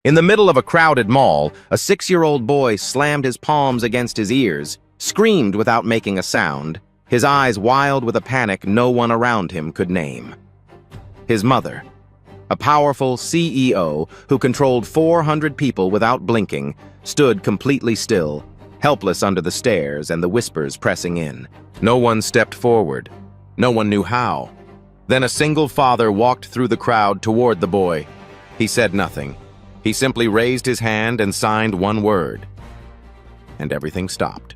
In the middle of a crowded mall, a 6-year-old boy slammed his palms against his ears, screamed without making a sound, his eyes wild with a panic no one around him could name. His mother, a powerful CEO who controlled 400 people without blinking, stood completely still, helpless under the stares and the whispers pressing in. No one stepped forward. No one knew how. Then a single father walked through the crowd toward the boy. He said nothing. He simply raised his hand and signed one word. And everything stopped.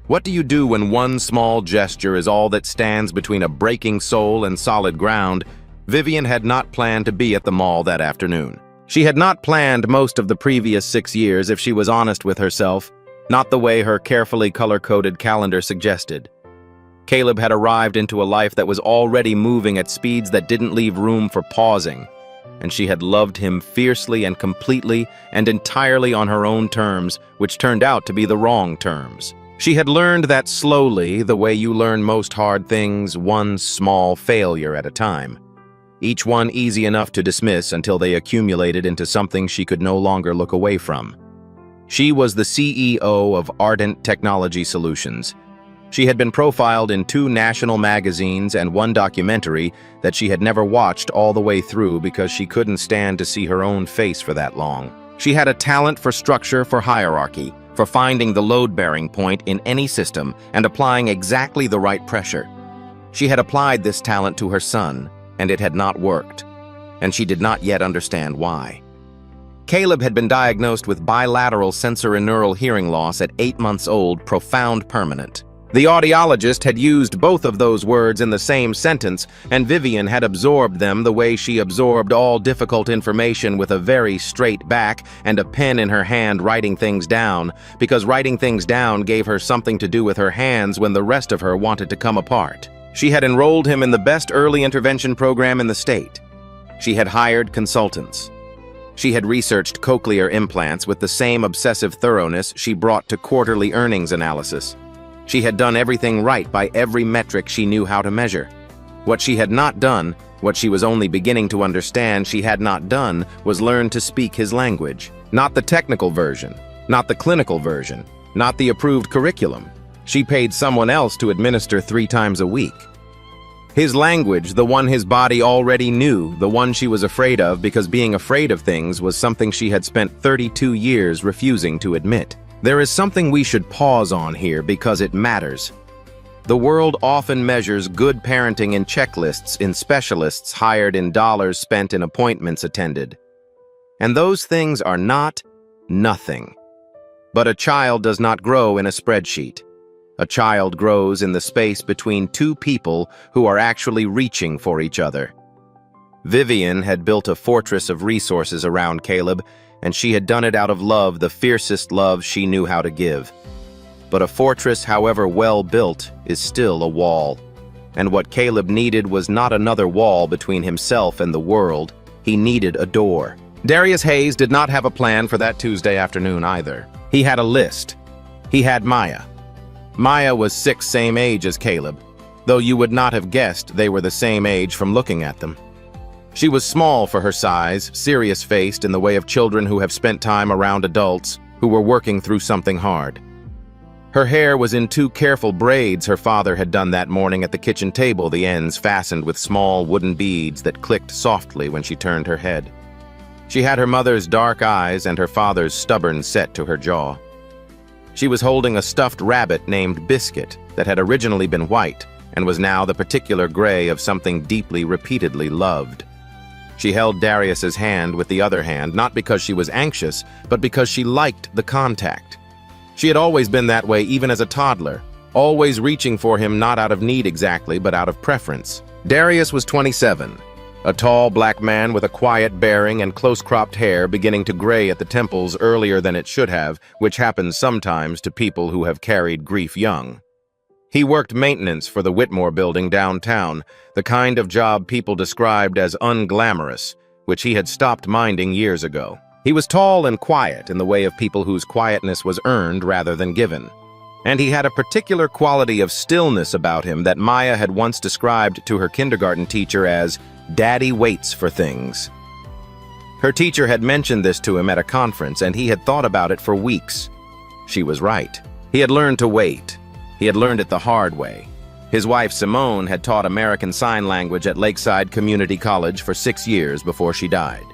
What do you do when one small gesture is all that stands between a breaking soul and solid ground? Vivian had not planned to be at the mall that afternoon. She had not planned most of the previous 6 years, if she was honest with herself, not the way her carefully color-coded calendar suggested. Caleb had arrived into a life that was already moving at speeds that didn't leave room for pausing, and she had loved him fiercely and completely and entirely on her own terms, which turned out to be the wrong terms. She had learned that slowly, the way you learn most hard things, one small failure at a time. Each one easy enough to dismiss until they accumulated into something she could no longer look away from. She was the CEO of Ardent Technology Solutions. She had been profiled in 2 national magazines and 1 documentary that she had never watched all the way through because she couldn't stand to see her own face for that long. She had a talent for structure, for hierarchy, for finding the load-bearing point in any system and applying exactly the right pressure. She had applied this talent to her son, and it had not worked, and she did not yet understand why. Caleb had been diagnosed with bilateral sensorineural hearing loss at 8 months old, profound permanent. The audiologist had used both of those words in the same sentence, and Vivian had absorbed them the way she absorbed all difficult information, with a very straight back and a pen in her hand writing things down, because writing things down gave her something to do with her hands when the rest of her wanted to come apart. She had enrolled him in the best early intervention program in the state. She had hired consultants. She had researched cochlear implants with the same obsessive thoroughness she brought to quarterly earnings analysis. She had done everything right by every metric she knew how to measure. What she had not done, what she was only beginning to understand she had not done, was learn to speak his language. Not the technical version, not the clinical version, not the approved curriculum. She paid someone else to administer 3 times a week. His language, the one his body already knew, the one she was afraid of because being afraid of things was something she had spent 32 years refusing to admit. There is something we should pause on here because it matters. The world often measures good parenting in checklists, in specialists hired, in dollars spent, in appointments attended. And those things are not nothing. But a child does not grow in a spreadsheet. A child grows in the space between 2 people who are actually reaching for each other. Vivian had built a fortress of resources around Caleb, and she had done it out of love, the fiercest love she knew how to give. But a fortress, however well built, is still a wall. And what Caleb needed was not another wall between himself and the world. He needed a door. Darius Hayes did not have a plan for that Tuesday afternoon either. He had a list. He had Maya. Maya was 6, same age as Caleb, though you would not have guessed they were the same age from looking at them. She was small for her size, serious-faced in the way of children who have spent time around adults who were working through something hard. Her hair was in 2 careful braids her father had done that morning at the kitchen table, the ends fastened with small wooden beads that clicked softly when she turned her head. She had her mother's dark eyes and her father's stubborn set to her jaw. She was holding a stuffed rabbit named Biscuit that had originally been white and was now the particular gray of something deeply, repeatedly loved. She held Darius's hand with the other hand, not because she was anxious, but because she liked the contact. She had always been that way even as a toddler, always reaching for him not out of need exactly, but out of preference. Darius was 27, a tall black man with a quiet bearing and close-cropped hair beginning to gray at the temples earlier than it should have, which happens sometimes to people who have carried grief young. He worked maintenance for the Whitmore building downtown, the kind of job people described as unglamorous, which he had stopped minding years ago. He was tall and quiet in the way of people whose quietness was earned rather than given. And he had a particular quality of stillness about him that Maya had once described to her kindergarten teacher as, "Daddy waits for things." Her teacher had mentioned this to him at a conference, and he had thought about it for weeks. She was right. He had learned to wait. He had learned it the hard way. His wife, Simone, had taught American Sign Language at Lakeside Community College for 6 years before she died.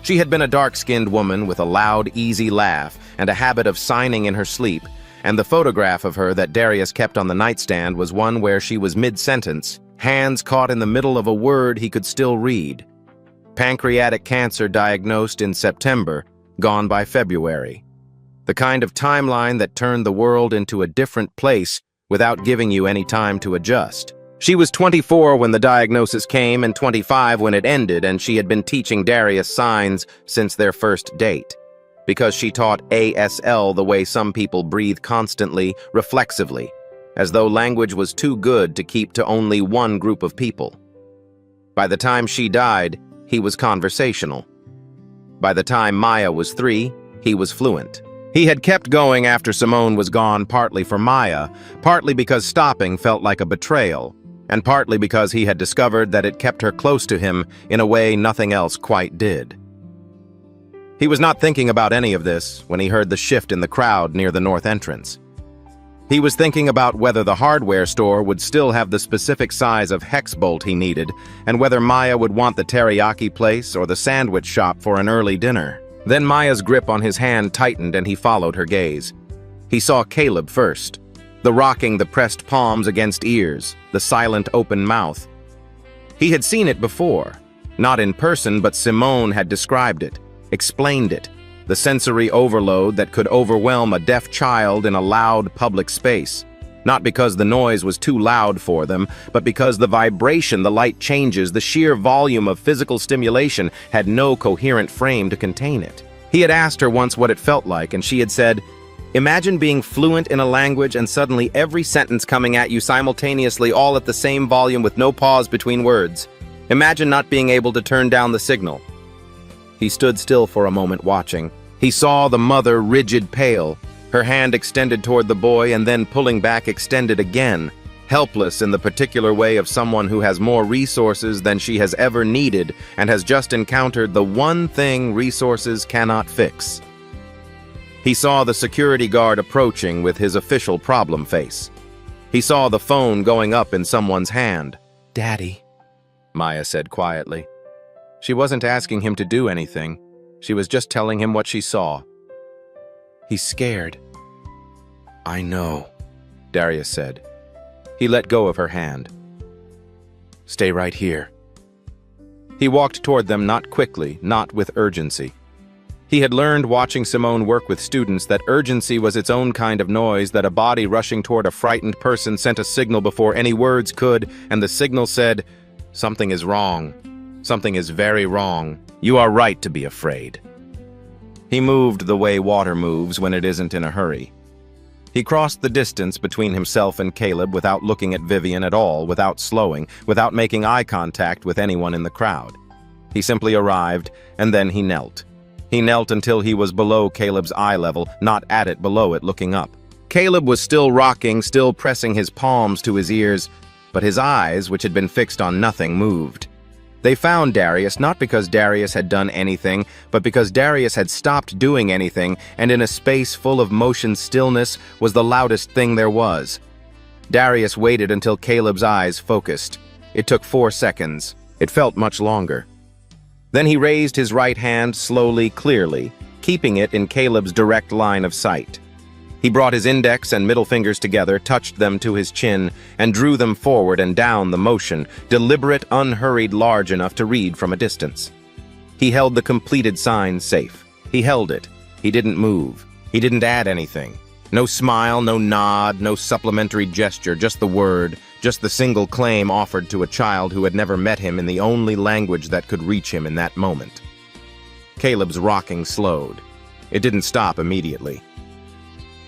She had been a dark-skinned woman with a loud, easy laugh and a habit of signing in her sleep, and the photograph of her that Darius kept on the nightstand was one where she was mid-sentence, hands caught in the middle of a word he could still read. Pancreatic cancer diagnosed in September, gone by February. The kind of timeline that turned the world into a different place without giving you any time to adjust. She was 24 when the diagnosis came and 25 when it ended, and she had been teaching Darius signs since their first date. Because she taught ASL the way some people breathe constantly, reflexively, as though language was too good to keep to only one group of people. By the time she died, he was conversational. By the time Maya was 3, he was fluent. He had kept going after Simone was gone, partly for Maya, partly because stopping felt like a betrayal, and partly because he had discovered that it kept her close to him in a way nothing else quite did. He was not thinking about any of this when he heard the shift in the crowd near the north entrance. He was thinking about whether the hardware store would still have the specific size of hex bolt he needed, and whether Maya would want the teriyaki place or the sandwich shop for an early dinner. Then Maya's grip on his hand tightened and he followed her gaze. He saw Caleb first, the rocking the pressed palms against ears, the silent open mouth. He had seen it before, not in person, but Simone had described it, explained it, the sensory overload that could overwhelm a deaf child in a loud public space. Not because the noise was too loud for them, but because the vibration, the light changes, the sheer volume of physical stimulation had no coherent frame to contain it. He had asked her once what it felt like, and she had said, "Imagine being fluent in a language and suddenly every sentence coming at you simultaneously, all at the same volume with no pause between words. Imagine not being able to turn down the signal." He stood still for a moment watching. He saw the mother rigid pale, her hand extended toward the boy and then pulling back extended again, helpless in the particular way of someone who has more resources than she has ever needed and has just encountered the one thing resources cannot fix. He saw the security guard approaching with his official problem face. He saw the phone going up in someone's hand. "Daddy," Maya said quietly. She wasn't asking him to do anything. She was just telling him what she saw. "He's scared." "I know," Darius said. He let go of her hand. "Stay right here." He walked toward them, not quickly, not with urgency. He had learned watching Simone work with students that urgency was its own kind of noise, that a body rushing toward a frightened person sent a signal before any words could, and the signal said, "Something is wrong. Something is very wrong. You are right to be afraid." He moved the way water moves when it isn't in a hurry. He crossed the distance between himself and Caleb without looking at Vivian at all, without slowing, without making eye contact with anyone in the crowd. He simply arrived, and then he knelt. He knelt until he was below Caleb's eye level, not at it, below it, looking up. Caleb was still rocking, still pressing his palms to his ears, but his eyes, which had been fixed on nothing, moved. They found Darius not because Darius had done anything, but because Darius had stopped doing anything, and in a space full of motion stillness was the loudest thing there was. Darius waited until Caleb's eyes focused. It took 4 seconds. It felt much longer. Then he raised his right hand slowly, clearly, keeping it in Caleb's direct line of sight. He brought his index and middle fingers together, touched them to his chin, and drew them forward and down the motion, deliberate, unhurried, large enough to read from a distance. He held the completed sign safe. He held it. He didn't move. He didn't add anything. No smile, no nod, no supplementary gesture, just the word, just the single claim offered to a child who had never met him in the only language that could reach him in that moment. Caleb's rocking slowed. It didn't stop immediately.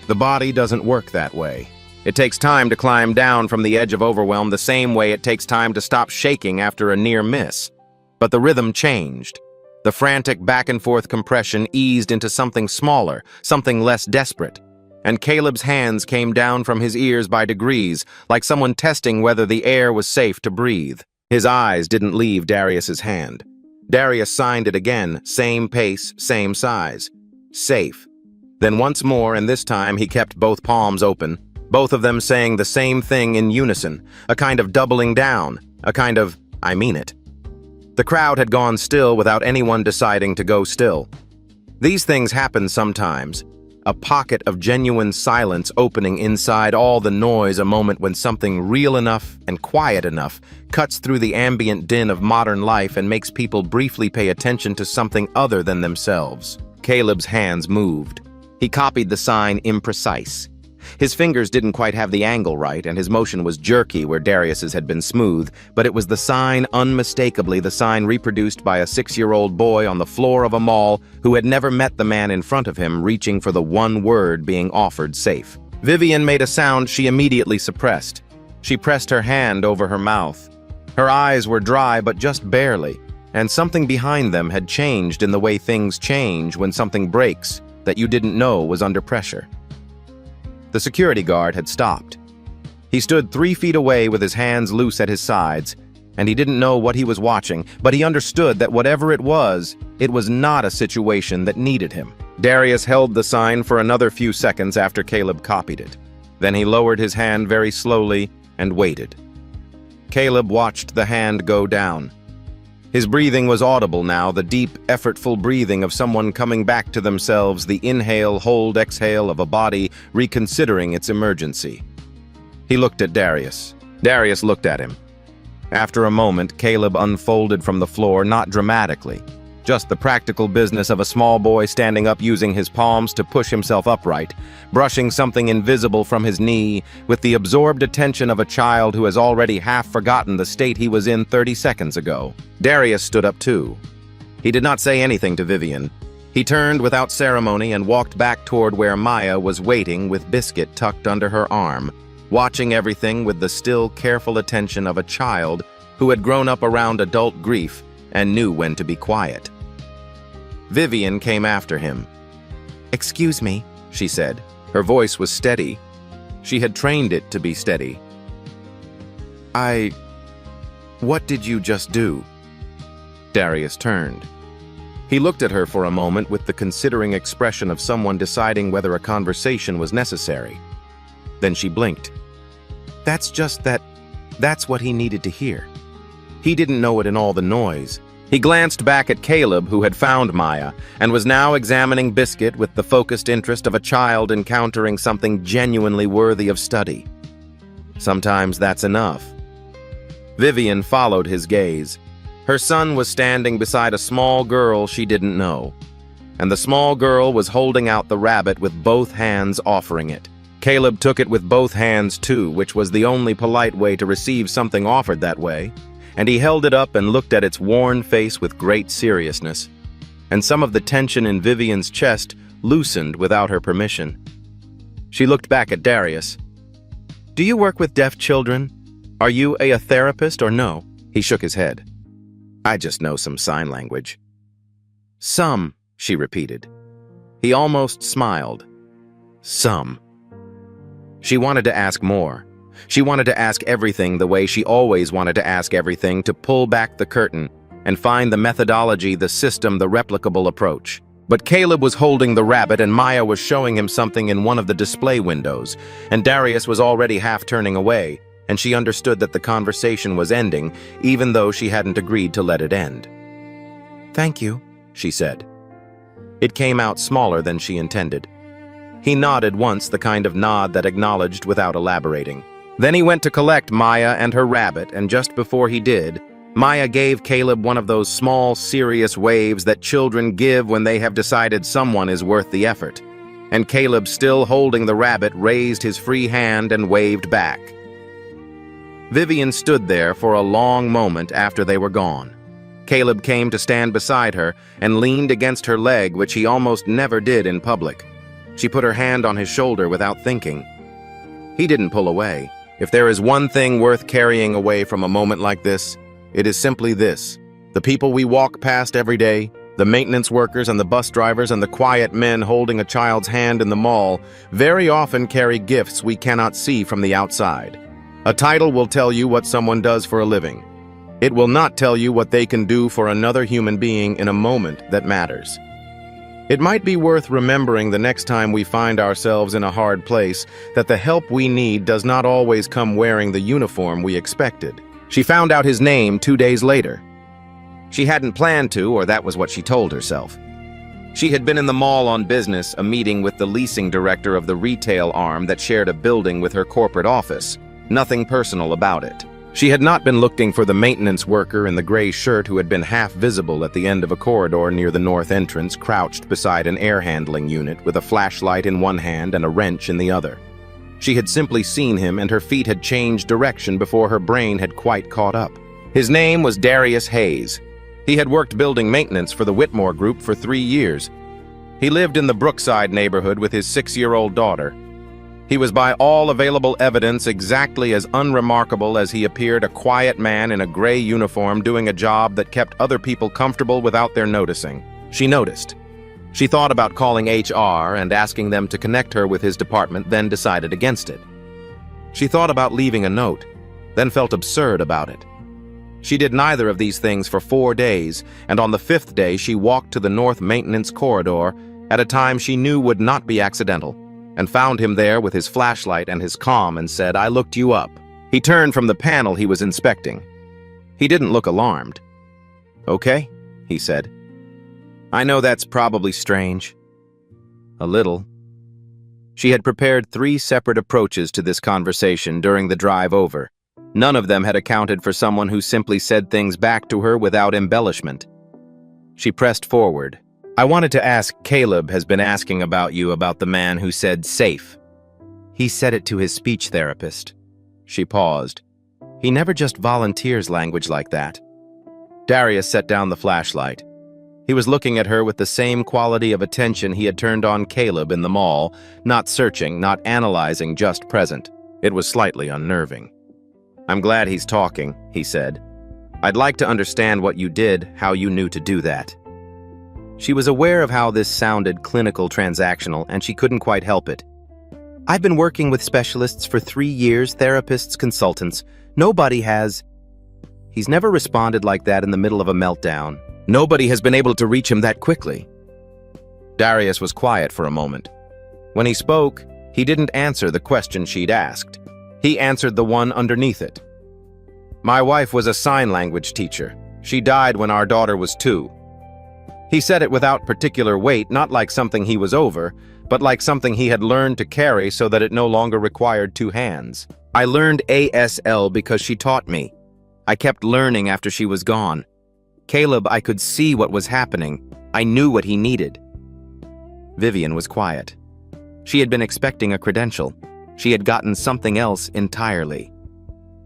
The body doesn't work that way. It takes time to climb down from the edge of overwhelm the same way it takes time to stop shaking after a near miss. But the rhythm changed. The frantic back-and-forth compression eased into something smaller, something less desperate. And Caleb's hands came down from his ears by degrees, like someone testing whether the air was safe to breathe. His eyes didn't leave Darius's hand. Darius signed it again, same pace, same size. Safe. Then once more, and this time he kept both palms open, both of them saying the same thing in unison, a kind of doubling down, a kind of, I mean it. The crowd had gone still without anyone deciding to go still. These things happen sometimes. A pocket of genuine silence opening inside all the noise, a moment when something real enough and quiet enough cuts through the ambient din of modern life and makes people briefly pay attention to something other than themselves. Caleb's hands moved. He copied the sign imprecise. His fingers didn't quite have the angle right, and his motion was jerky where Darius's had been smooth, but it was the sign, unmistakably the sign reproduced by a 6-year-old boy on the floor of a mall who had never met the man in front of him, reaching for the one word being offered: safe. Vivian made a sound she immediately suppressed. She pressed her hand over her mouth. Her eyes were dry, but just barely, and something behind them had changed in the way things change when something breaks that you didn't know was under pressure. The security guard had stopped. He stood 3 feet away with his hands loose at his sides, and he didn't know what he was watching, but he understood that whatever it was not a situation that needed him. Darius held the sign for another few seconds after Caleb copied it. Then he lowered his hand very slowly and waited. Caleb watched the hand go down. His breathing was audible now, the deep, effortful breathing of someone coming back to themselves, the inhale, hold, exhale of a body reconsidering its emergency. He looked at Darius. Darius looked at him. After a moment, Caleb unfolded from the floor, not dramatically, just the practical business of a small boy standing up using his palms to push himself upright, brushing something invisible from his knee, with the absorbed attention of a child who has already half forgotten the state he was in 30 seconds ago. Darius stood up too. He did not say anything to Vivian. He turned without ceremony and walked back toward where Maya was waiting with Biscuit tucked under her arm, watching everything with the still careful attention of a child who had grown up around adult grief and knew when to be quiet. Vivian came after him. "Excuse me," she said. Her voice was steady. She had trained it to be steady. What did you just do?" Darius turned. He looked at her for a moment with the considering expression of someone deciding whether a conversation was necessary. Then she blinked. That's what he needed to hear. He didn't know it in all the noise. He glanced back at Caleb, who had found Maya, and was now examining Biscuit with the focused interest of a child encountering something genuinely worthy of study. Sometimes that's enough. Vivian followed his gaze. Her son was standing beside a small girl she didn't know, and the small girl was holding out the rabbit with both hands, offering it. Caleb took it with both hands too, which was the only polite way to receive something offered that way, and he held it up and looked at its worn face with great seriousness, and some of the tension in Vivian's chest loosened without her permission. She looked back at Darius. "Do you work with deaf children? Are you a therapist or no?" He shook his head. "I just know some sign language." "Some," she repeated. He almost smiled. "Some." She wanted to ask more. She wanted to ask everything the way she always wanted to ask everything, to pull back the curtain and find the methodology, the system, the replicable approach. But Caleb was holding the rabbit and Maya was showing him something in one of the display windows, and Darius was already half turning away, and she understood that the conversation was ending, even though she hadn't agreed to let it end. "Thank you," she said. It came out smaller than she intended. He nodded once, the kind of nod that acknowledged without elaborating. Then he went to collect Maya and her rabbit, and just before he did, Maya gave Caleb one of those small, serious waves that children give when they have decided someone is worth the effort. And Caleb, still holding the rabbit, raised his free hand and waved back. Vivian stood there for a long moment after they were gone. Caleb came to stand beside her and leaned against her leg, which he almost never did in public. She put her hand on his shoulder without thinking. He didn't pull away. If there is one thing worth carrying away from a moment like this, it is simply this: the people we walk past every day, the maintenance workers and the bus drivers and the quiet men holding a child's hand in the mall, very often carry gifts we cannot see from the outside. A title will tell you what someone does for a living. It will not tell you what they can do for another human being in a moment that matters. It might be worth remembering the next time we find ourselves in a hard place that the help we need does not always come wearing the uniform we expected. She found out his name 2 days later. She hadn't planned to, or that was what she told herself. She had been in the mall on business, a meeting with the leasing director of the retail arm that shared a building with her corporate office. Nothing personal about it. She had not been looking for the maintenance worker in the gray shirt who had been half visible at the end of a corridor near the north entrance, crouched beside an air handling unit with a flashlight in one hand and a wrench in the other. She had simply seen him, and her feet had changed direction before her brain had quite caught up. His name was Darius Hayes. He had worked building maintenance for the Whitmore Group for 3 years. He lived in the Brookside neighborhood with his 6-year-old daughter. He was by all available evidence exactly as unremarkable as he appeared, a quiet man in a gray uniform doing a job that kept other people comfortable without their noticing. She noticed. She thought about calling HR and asking them to connect her with his department, then decided against it. She thought about leaving a note, then felt absurd about it. She did neither of these things for 4 days, and on the 5th day she walked to the north maintenance corridor at a time she knew would not be accidental, and found him there with his flashlight and his comm and said, "I looked you up." He turned from the panel he was inspecting. He didn't look alarmed. "Okay," he said. "I know that's probably strange." A little. She had prepared 3 separate approaches to this conversation during the drive over. None of them had accounted for someone who simply said things back to her without embellishment. She pressed forward. "I wanted to ask, Caleb has been asking about you, about the man who said safe." "He said it to his speech therapist." She paused. "He never just volunteers language like that." Darius set down the flashlight. He was looking at her with the same quality of attention he had turned on Caleb in the mall, not searching, not analyzing, just present. It was slightly unnerving. "I'm glad he's talking," he said. "I'd like to understand what you did, how you knew to do that." She was aware of how this sounded clinical, transactional, and she couldn't quite help it. "I've been working with specialists for 3 years, therapists, consultants. Nobody has..." He's never responded like that in the middle of a meltdown. Nobody has been able to reach him that quickly. Darius was quiet for a moment. When he spoke, he didn't answer the question she'd asked. He answered the one underneath it. "My wife was a sign language teacher. She died when our daughter was 2. He said it without particular weight, not like something he was over, but like something he had learned to carry so that it no longer required 2 hands. "I learned ASL because she taught me. I kept learning after she was gone. Caleb, I could see what was happening. I knew what he needed." Vivian was quiet. She had been expecting a credential. She had gotten something else entirely.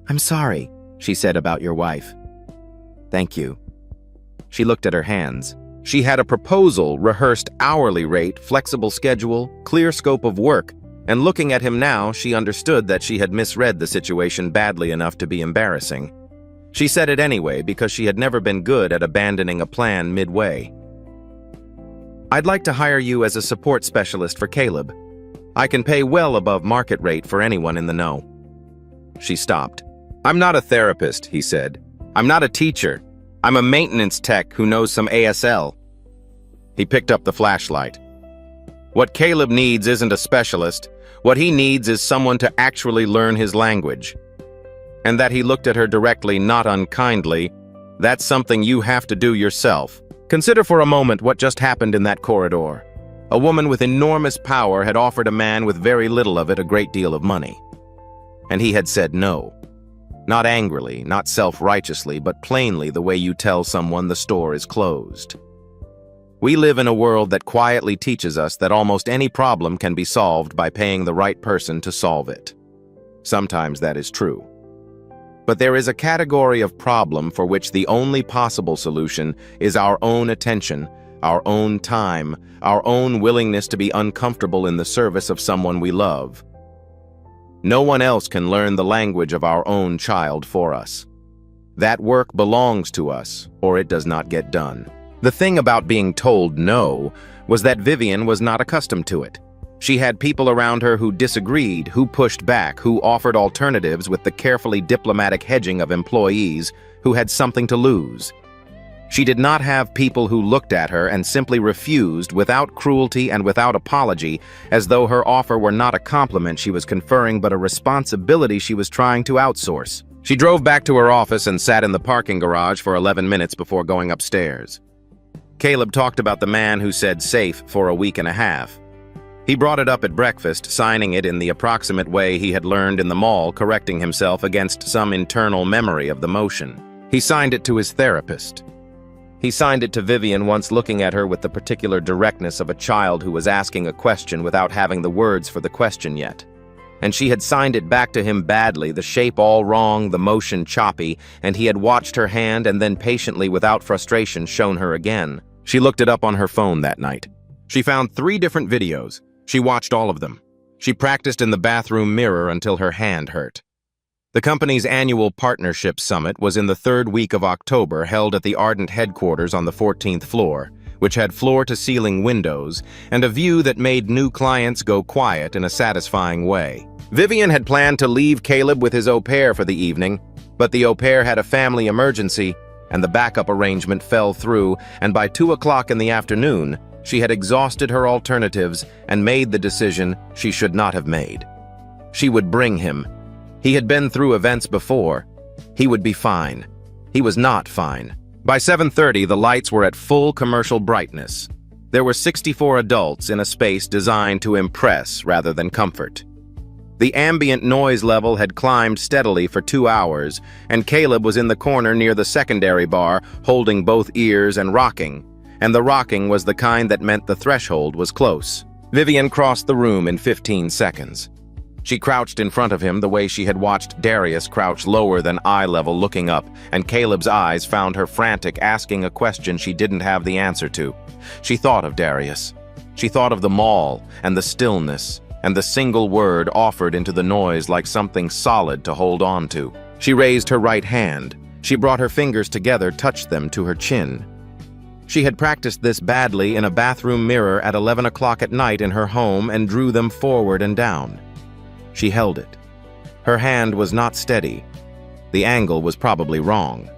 "I'm sorry," she said, "about your wife." "Thank you." She looked at her hands. She had a proposal, rehearsed hourly rate, flexible schedule, clear scope of work, and looking at him now, she understood that she had misread the situation badly enough to be embarrassing. She said it anyway because she had never been good at abandoning a plan midway. "I'd like to hire you as a support specialist for Caleb. I can pay well above market rate for anyone in the know." She stopped. "I'm not a therapist," he said. "I'm not a teacher. I'm a maintenance tech who knows some ASL." He picked up the flashlight. "What Caleb needs isn't a specialist. What he needs is someone to actually learn his language." And that he looked at her directly, not unkindly. "That's something you have to do yourself. Consider for a moment what just happened in that corridor. A woman with enormous power had offered a man with very little of it a great deal of money. And he had said no. Not angrily, not self-righteously, but plainly the way you tell someone the store is closed. We live in a world that quietly teaches us that almost any problem can be solved by paying the right person to solve it. Sometimes that is true. But there is a category of problem for which the only possible solution is our own attention, our own time, our own willingness to be uncomfortable in the service of someone we love. No one else can learn the language of our own child for us. That work belongs to us, or it does not get done. The thing about being told no was that Vivian was not accustomed to it. She had people around her who disagreed, who pushed back, who offered alternatives with the carefully diplomatic hedging of employees who had something to lose. She did not have people who looked at her and simply refused without cruelty and without apology, as though her offer were not a compliment she was conferring but a responsibility she was trying to outsource. She drove back to her office and sat in the parking garage for 11 minutes before going upstairs. Caleb talked about the man who said safe for a week and a half. He brought it up at breakfast, signing it in the approximate way he had learned in the mall, correcting himself against some internal memory of the motion. He signed it to his therapist. He signed it to Vivian once, looking at her with the particular directness of a child who was asking a question without having the words for the question yet. And she had signed it back to him badly, the shape all wrong, the motion choppy, and he had watched her hand and then patiently, without frustration, shown her again. She looked it up on her phone that night. She found 3 different videos. She watched all of them. She practiced in the bathroom mirror until her hand hurt. The company's annual partnership summit was in the 3rd week of October, held at the Ardent headquarters on the 14th floor, which had floor-to-ceiling windows and a view that made new clients go quiet in a satisfying way. Vivian had planned to leave Caleb with his au pair for the evening, but the au pair had a family emergency, and the backup arrangement fell through, and by 2 o'clock in the afternoon, she had exhausted her alternatives and made the decision she should not have made. She would bring him. He had been through events before. He would be fine. He was not fine. By 7:30, the lights were at full commercial brightness. There were 64 adults in a space designed to impress rather than comfort. The ambient noise level had climbed steadily for 2 hours, and Caleb was in the corner near the secondary bar, holding both ears and rocking. And the rocking was the kind that meant the threshold was close. Vivian crossed the room in 15 seconds. She crouched in front of him the way she had watched Darius crouch lower than eye level, looking up, and Caleb's eyes found her frantic, asking a question she didn't have the answer to. She thought of Darius. She thought of the mall, and the stillness, and the single word offered into the noise like something solid to hold on to. She raised her right hand. She brought her fingers together, touched them to her chin. She had practiced this badly in a bathroom mirror at 11 o'clock at night in her home and drew them forward and down. She held it. Her hand was not steady. The angle was probably wrong.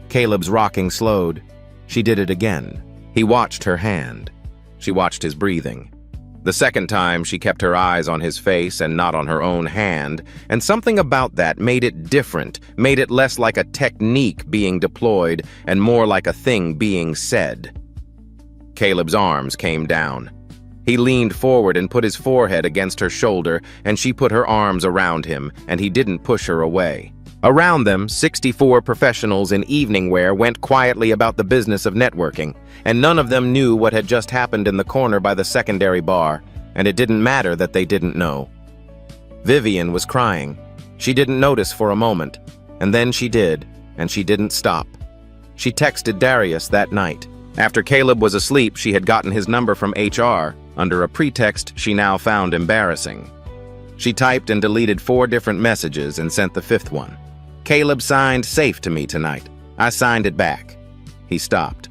Caleb's rocking slowed. She did it again. He watched her hand. She watched his breathing. The second time, she kept her eyes on his face and not on her own hand, and something about that made it different, made it less like a technique being deployed and more like a thing being said. Caleb's arms came down. He leaned forward and put his forehead against her shoulder, and she put her arms around him, and he didn't push her away. Around them, 64 professionals in evening wear went quietly about the business of networking, and none of them knew what had just happened in the corner by the secondary bar, and it didn't matter that they didn't know. Vivian was crying. She didn't notice for a moment, and then she did, and she didn't stop. She texted Darius that night. After Caleb was asleep, she had gotten his number from HR, under a pretext she now found embarrassing. She typed and deleted 4 different messages and sent the 5th one. Caleb signed safe to me tonight. I signed it back. He stopped.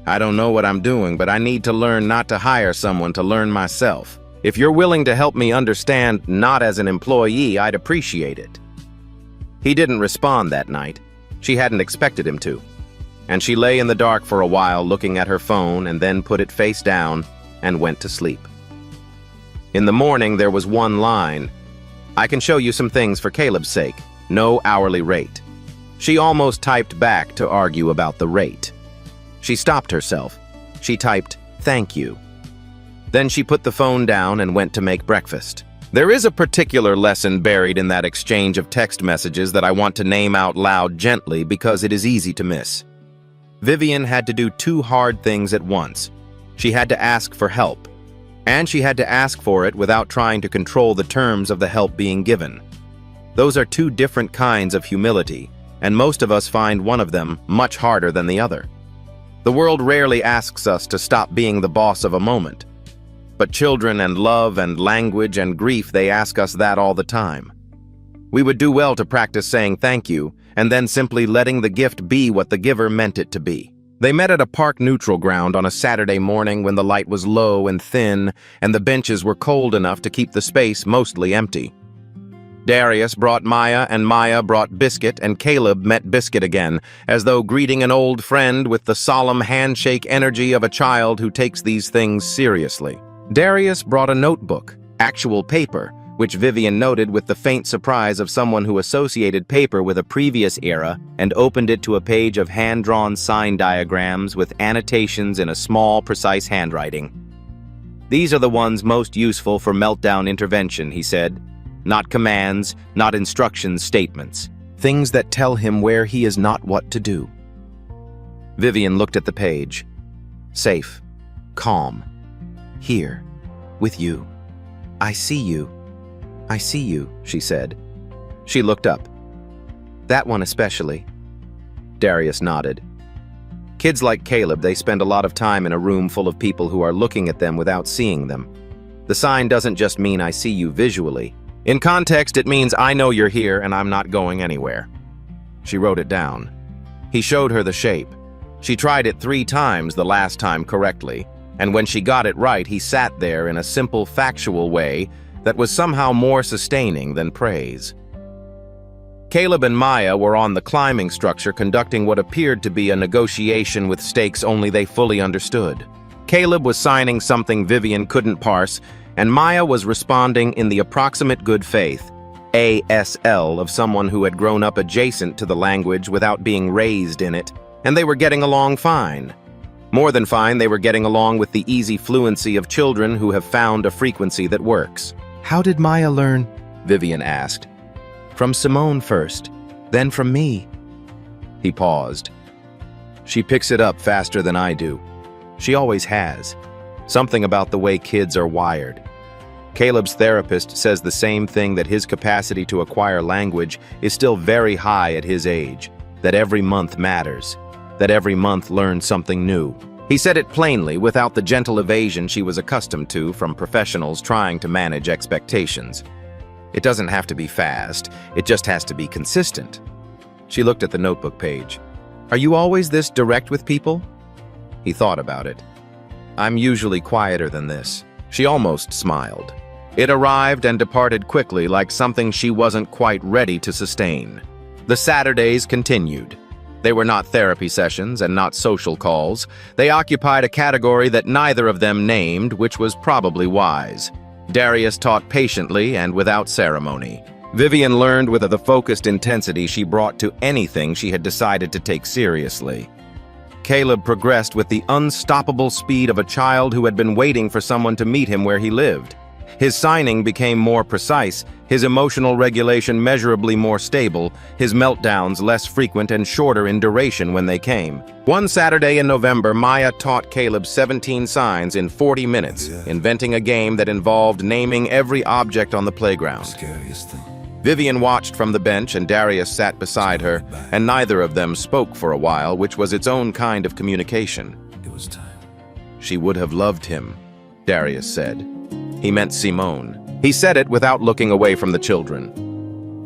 I don't know what I'm doing, but I need to learn not to hire someone to learn myself. If you're willing to help me understand not as an employee, I'd appreciate it. He didn't respond that night. She hadn't expected him to. And she lay in the dark for a while, looking at her phone, and then put it face down and went to sleep. In the morning, there was one line. I can show you some things for Caleb's sake. No hourly rate. She almost typed back to argue about the rate. She stopped herself. She typed, thank you. Then she put the phone down and went to make breakfast. There is a particular lesson buried in that exchange of text messages that I want to name out loud gently because it is easy to miss. Vivian had to do 2 hard things at once. She had to ask for help, and she had to ask for it without trying to control the terms of the help being given. Those are 2 different kinds of humility, and most of us find one of them much harder than the other. The world rarely asks us to stop being the boss of a moment. But children and love and language and grief, they ask us that all the time. We would do well to practice saying thank you, and then simply letting the gift be what the giver meant it to be. They met at a park neutral ground on a Saturday morning when the light was low and thin, and the benches were cold enough to keep the space mostly empty. Darius brought Maya, and Maya brought Biscuit, and Caleb met Biscuit again, as though greeting an old friend with the solemn handshake energy of a child who takes these things seriously. Darius brought a notebook, actual paper, which Vivian noted with the faint surprise of someone who associated paper with a previous era and opened it to a page of hand-drawn sign diagrams with annotations in a small, precise handwriting. "These are the ones most useful for meltdown intervention," he said. "Not commands, not instructions, statements. Things that tell him where he is not what to do." Vivian looked at the page. Safe. Calm. Here. With you. "I see you. I see you," she said. She looked up. "That one especially." Darius nodded. Kids like Caleb, they spend a lot of time in a room full of people who are looking at them without seeing them. The sign doesn't just mean "I see you" visually. In context, it means "I know you're here and I'm not going anywhere." She wrote it down. He showed her the shape. She tried it 3 times the last time correctly, and when she got it right, he sat there in a simple, factual way that was somehow more sustaining than praise. Caleb and Maya were on the climbing structure conducting what appeared to be a negotiation with stakes only they fully understood. Caleb was signing something Vivian couldn't parse, and Maya was responding in the approximate good faith, ASL, of someone who had grown up adjacent to the language without being raised in it, and they were getting along fine. More than fine, they were getting along with the easy fluency of children who have found a frequency that works. "How did Maya learn?" Vivian asked. "From Simone first, then from me." He paused. "She picks it up faster than I do. She always has. Something about the way kids are wired." Caleb's therapist says the same thing, that his capacity to acquire language is still very high at his age, that every month matters, that every month learns something new. He said it plainly, without the gentle evasion she was accustomed to from professionals trying to manage expectations. It doesn't have to be fast, it just has to be consistent. She looked at the notebook page. "Are you always this direct with people?" He thought about it. "I'm usually quieter than this." She almost smiled. It arrived and departed quickly, like something she wasn't quite ready to sustain. The Saturdays continued. They were not therapy sessions and not social calls. They occupied a category that neither of them named, which was probably wise. Darius taught patiently and without ceremony. Vivian learned with the focused intensity she brought to anything she had decided to take seriously. Caleb progressed with the unstoppable speed of a child who had been waiting for someone to meet him where he lived. His signing became more precise, his emotional regulation measurably more stable, his meltdowns less frequent and shorter in duration when they came. One Saturday in November, Maya taught Caleb 17 signs in 40 minutes, inventing a game that involved naming every object on the playground. Vivian watched from the bench and Darius sat beside her, and neither of them spoke for a while, which was its own kind of communication. It was time. "She would have loved him," Darius said. He meant Simone. He said it without looking away from the children.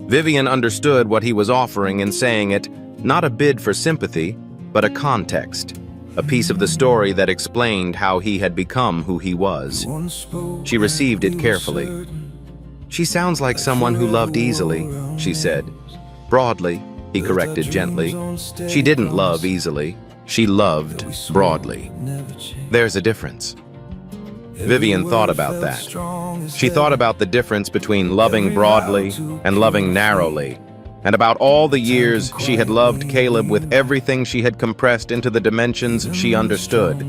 Vivian understood what he was offering in saying it, not a bid for sympathy, but a context, a piece of the story that explained how he had become who he was. She received it carefully. "She sounds like someone who loved easily," she said. "Broadly," he corrected gently. "She didn't love easily. She loved broadly. There's a difference." Vivian thought about that. She thought about the difference between loving broadly and loving narrowly, and about all the years she had loved Caleb with everything she had compressed into the dimensions she understood,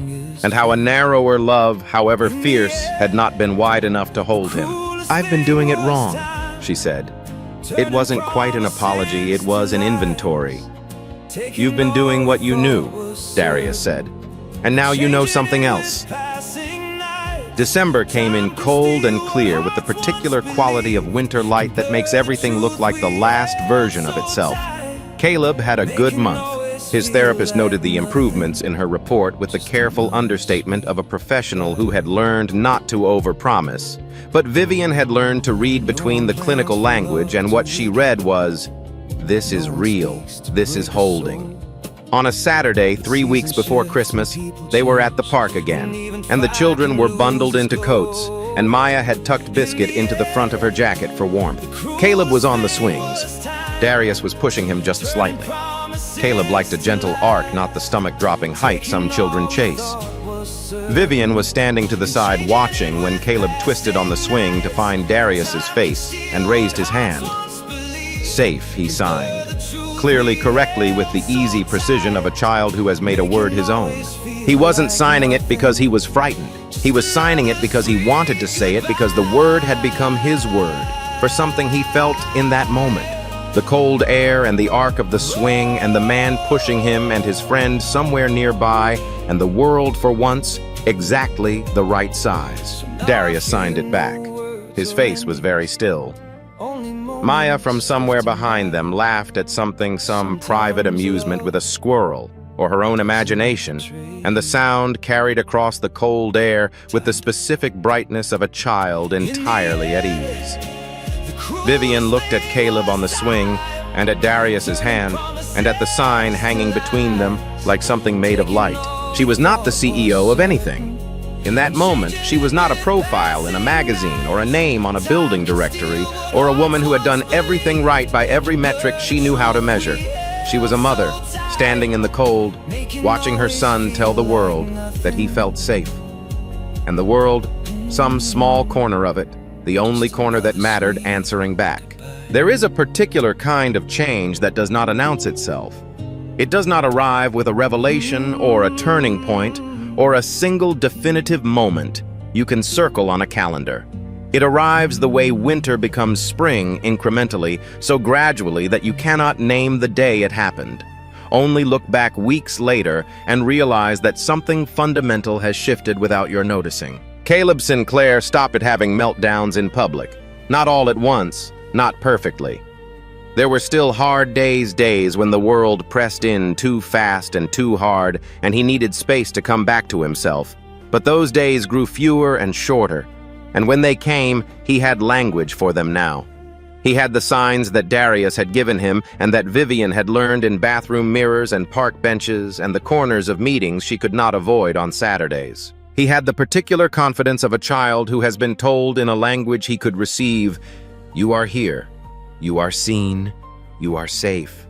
and how a narrower love, however fierce, had not been wide enough to hold him. "I've been doing it wrong," she said. It wasn't quite an apology, it was an inventory. "You've been doing what you knew," Darius said, "and now you know something else." December came in cold and clear with the particular quality of winter light that makes everything look like the last version of itself. Caleb had a good month. His therapist noted the improvements in her report with the careful understatement of a professional who had learned not to overpromise. But Vivian had learned to read between the clinical language, and what she read was, "This is real. This is holding." On a Saturday, 3 weeks before Christmas, they were at the park again, and the children were bundled into coats. and Maya had tucked Biscuit into the front of her jacket for warmth. Caleb was on the swings. Darius was pushing him just slightly. Caleb liked a gentle arc, not the stomach-dropping height some children chase. Vivian was standing to the side watching when Caleb twisted on the swing to find Darius's face and raised his hand. Safe, he signed, clearly correctly with the easy precision of a child who has made a word his own. He wasn't signing it because he was frightened. He was signing it because he wanted to say it, because the word had become his word, for something he felt in that moment. The cold air and the arc of the swing and the man pushing him and his friend somewhere nearby, and the world for once exactly the right size. Darius signed it back. His face was very still. Maya from somewhere behind them laughed at some private amusement with a squirrel or her own imagination, and the sound carried across the cold air with the specific brightness of a child entirely at ease. Vivian looked at Caleb on the swing and at Darius's hand and at the sign hanging between them like something made of light. She was not the CEO of anything. In that moment, she was not a profile in a magazine or a name on a building directory or a woman who had done everything right by every metric she knew how to measure. She was a mother, standing in the cold, watching her son tell the world that he felt safe. And the world, some small corner of it, the only corner that mattered, answering back. There is a particular kind of change that does not announce itself. It does not arrive with a revelation or a turning point or a single definitive moment you can circle on a calendar. It arrives the way winter becomes spring incrementally, so gradually that you cannot name the day it happened. Only look back weeks later and realize that something fundamental has shifted without your noticing. Caleb Sinclair stopped at having meltdowns in public. Not all at once, not perfectly. There were still hard days when the world pressed in too fast and too hard, and he needed space to come back to himself. But those days grew fewer and shorter, and when they came, he had language for them now. He had the signs that Darius had given him and that Vivian had learned in bathroom mirrors and park benches and the corners of meetings she could not avoid on Saturdays. He had the particular confidence of a child who has been told in a language he could receive, "You are here. You are seen. You are safe."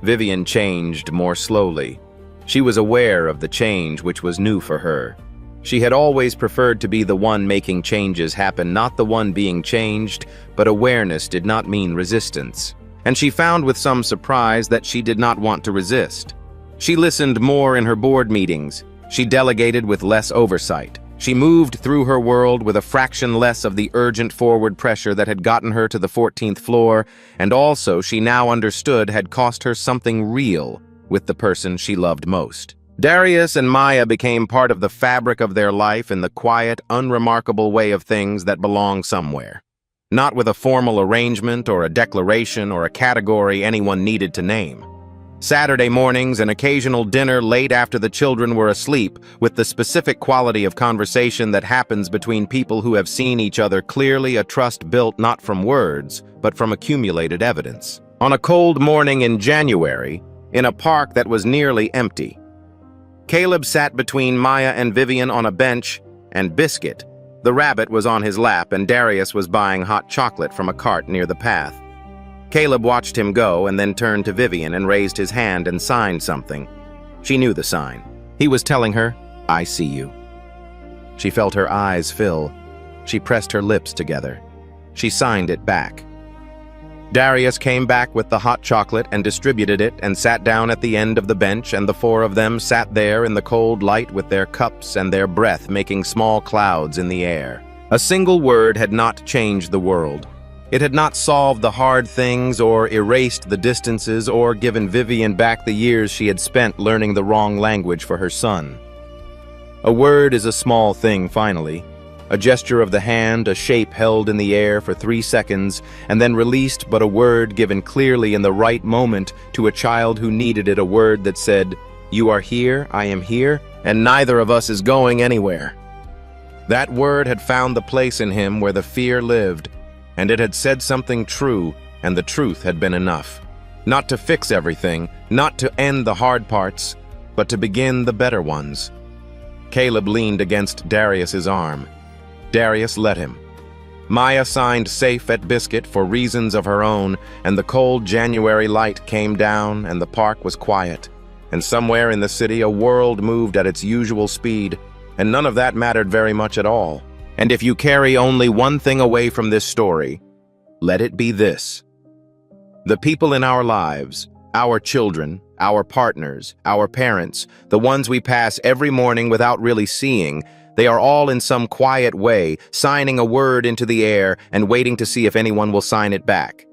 Vivian changed more slowly. She was aware of the change which was new for her. She had always preferred to be the one making changes happen, not the one being changed, but awareness did not mean resistance. And she found with some surprise that she did not want to resist. She listened more in her board meetings. She delegated with less oversight. She moved through her world with a fraction less of the urgent forward pressure that had gotten her to the 14th floor, and also she now understood had cost her something real with the person she loved most. Darius and Maya became part of the fabric of their life in the quiet, unremarkable way of things that belong somewhere. Not with a formal arrangement or a declaration or a category anyone needed to name. Saturday mornings, an occasional dinner late after the children were asleep, with the specific quality of conversation that happens between people who have seen each other clearly, a trust built not from words, but from accumulated evidence. On a cold morning in January, in a park that was nearly empty, Caleb sat between Maya and Vivian on a bench, and Biscuit, the rabbit, was on his lap, and Darius was buying hot chocolate from a cart near the path. Caleb watched him go and then turned to Vivian and raised his hand and signed something. She knew the sign. He was telling her, "I see you." She felt her eyes fill. She pressed her lips together. She signed it back. Darius came back with the hot chocolate and distributed it and sat down at the end of the bench, and the four of them sat there in the cold light with their cups and their breath making small clouds in the air. A single word had not changed the world. It had not solved the hard things or erased the distances or given Vivian back the years she had spent learning the wrong language for her son. A word is a small thing, finally. A gesture of the hand, a shape held in the air for 3 seconds, and then released, but a word given clearly in the right moment to a child who needed it, a word that said, "You are here, I am here, and neither of us is going anywhere." That word had found the place in him where the fear lived, and it had said something true, and the truth had been enough. Not to fix everything, not to end the hard parts, but to begin the better ones. Caleb leaned against Darius's arm. Darius let him. Maya signed safe at Biscuit for reasons of her own, and the cold January light came down and the park was quiet. And somewhere in the city a world moved at its usual speed, and none of that mattered very much at all. And if you carry only one thing away from this story, let it be this. The people in our lives, our children, our partners, our parents, the ones we pass every morning without really seeing, they are all in some quiet way signing a word into the air and waiting to see if anyone will sign it back.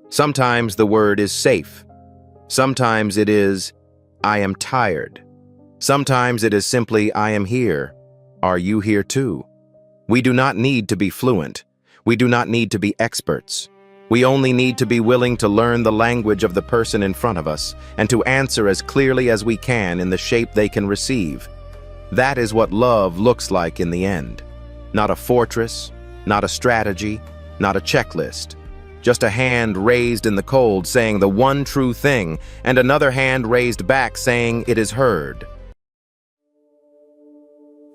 Sometimes the word is safe. Sometimes it is, I am tired. Sometimes it is simply, I am here. Are you here too? We do not need to be fluent. We do not need to be experts. We only need to be willing to learn the language of the person in front of us and to answer as clearly as we can in the shape they can receive. That is what love looks like in the end. Not a fortress, not a strategy, not a checklist. Just a hand raised in the cold saying the one true thing, and another hand raised back saying it is heard.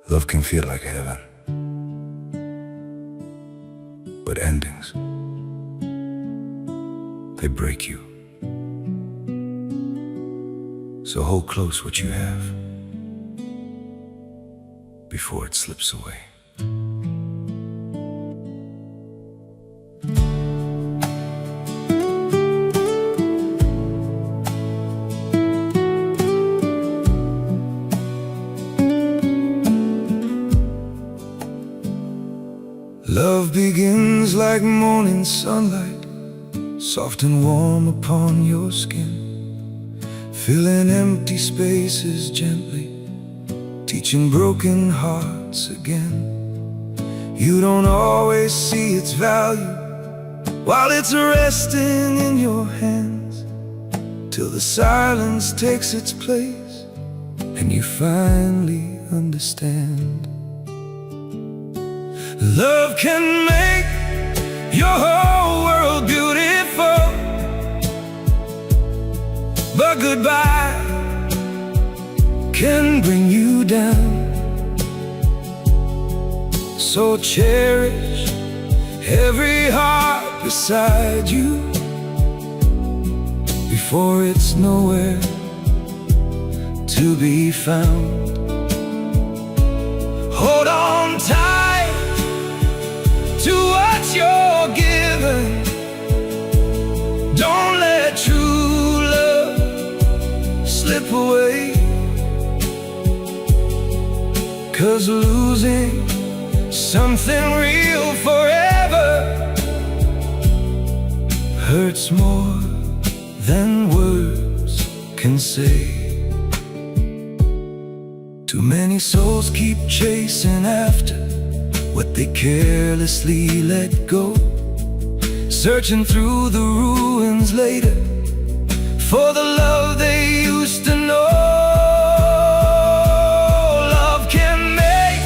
Love can feel like heaven, but endings, they break you. So hold close what you have before it slips away. Love begins like morning sunlight, soft and warm upon your skin, filling empty spaces gently, teaching broken hearts again. You don't always see its value while it's resting in your hands, till the silence takes its place and you finally understand. Love can make your whole world beautiful, but goodbye can bring you down. So cherish every heart beside you before it's nowhere to be found. Hold on tight to what you're given. Don't let true love slip away, 'cause losing something real forever hurts more than words can say. Too many souls keep chasing after what they carelessly let go, searching through the ruins later for the love they used to know. Love can make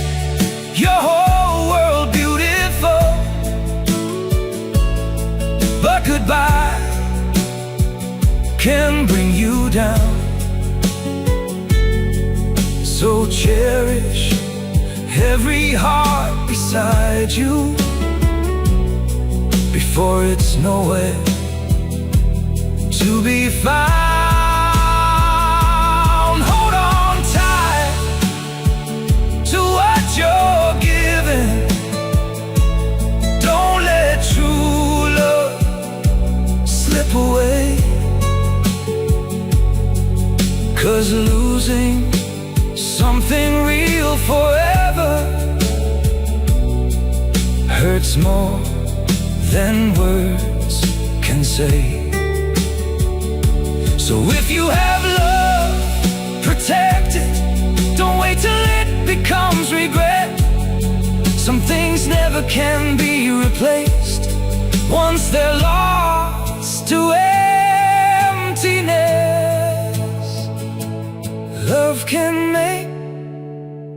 your whole world beautiful, but goodbye can bring you down. So cherish every heart beside you before it's nowhere to be found. Hold on tight to what you're given. Don't let true love slip away, 'cause losing something real forever hurts more than words can say. So if you have love, protect it. Don't wait till it becomes regret. Some things never can be replaced once they're lost to emptiness. Love can make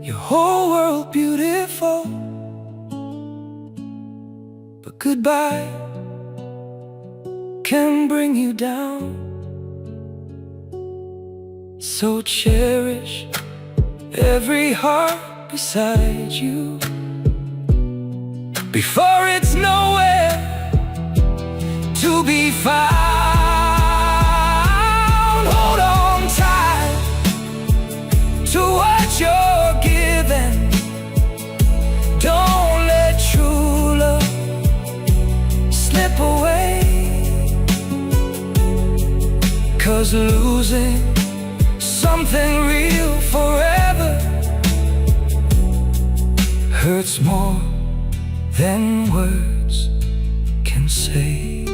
your whole world beautiful, but goodbye can bring you down. So cherish every heart beside you before it's nowhere to be found. Hold on tight to what you're given. Don't let true love slip away, 'cause losing something real forever hurts more than words can say.